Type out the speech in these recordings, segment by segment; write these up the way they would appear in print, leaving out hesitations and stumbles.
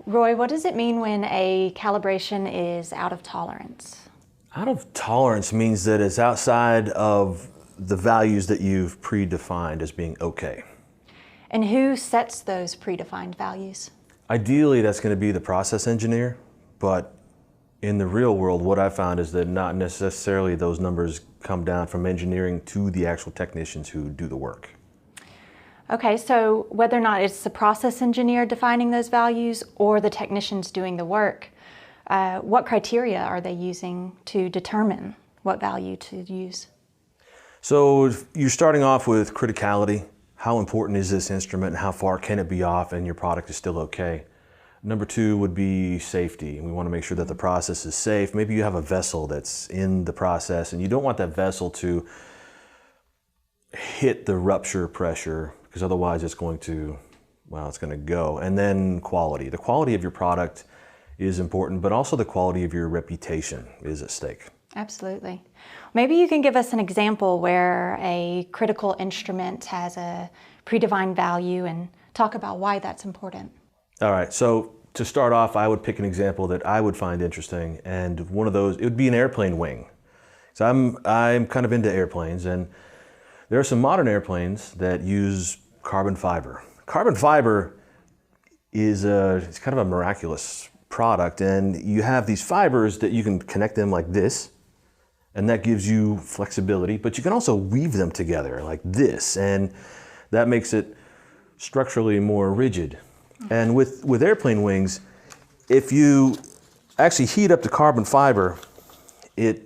Roy, what does it mean when a calibration is out of tolerance? Out of tolerance means that it's outside of the values that you've predefined as being okay. And who sets those predefined values? Ideally, that's going to be the process engineer, but in the real world, what I found is that not necessarily those numbers come down from engineering to the actual technicians who do the work. Okay, so whether or not it's the process engineer defining those values or the technicians doing the work, what criteria are they using to determine what value to use? So you're starting off with criticality. How important is this instrument and how far can it be off and your product is still okay? Number two would be safety. We want to make sure that the process is safe. Maybe you have a vessel that's in the process and you don't want that vessel to hit the rupture pressure because otherwise it's going to, well, it's going to go. And then quality. The quality of your product is important, but also the quality of your reputation is at stake. Absolutely. Maybe you can give us an example where a critical instrument has a predefined value and talk about why that's important. All right, so to start off, I would pick an example that I would find interesting, and one of those, it would be an airplane wing. So I'm kind of into airplanes, and there are some modern airplanes that use carbon fiber. Carbon fiber is it's kind of a miraculous product, and you have these fibers that you can connect them like this, and that gives you flexibility, but you can also weave them together like this, and that makes it structurally more rigid. And with airplane wings, if you actually heat up the carbon fiber, it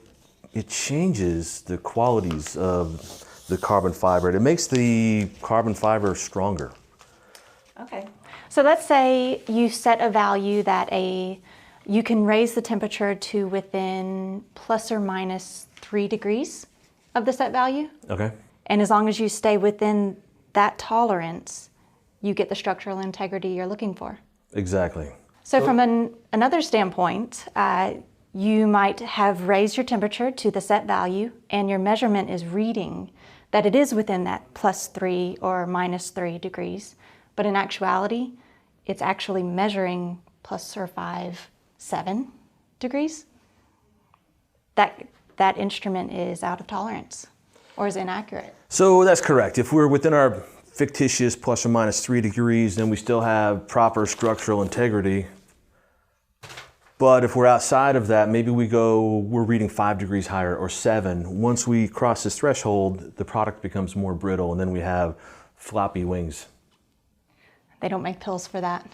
changes the qualities of the carbon fiber. It makes the carbon fiber stronger. Okay. So let's say you set a value that you can raise the temperature to within plus or minus 3 degrees of the set value. Okay. And as long as you stay within that tolerance, you get the structural integrity you're looking for. Exactly. So from another standpoint, you might have raised your temperature to the set value and your measurement is reading that it is within that plus 3 or minus 3 degrees. But in actuality, it's actually measuring plus or 5, 7 degrees. That instrument is out of tolerance or is inaccurate. So that's correct. If we're within our fictitious plus or minus 3 degrees, then we still have proper structural integrity. But if we're outside of that, maybe we're reading 5 degrees higher or 7. Once we cross this threshold, the product becomes more brittle and then we have floppy wings. They don't make pills for that.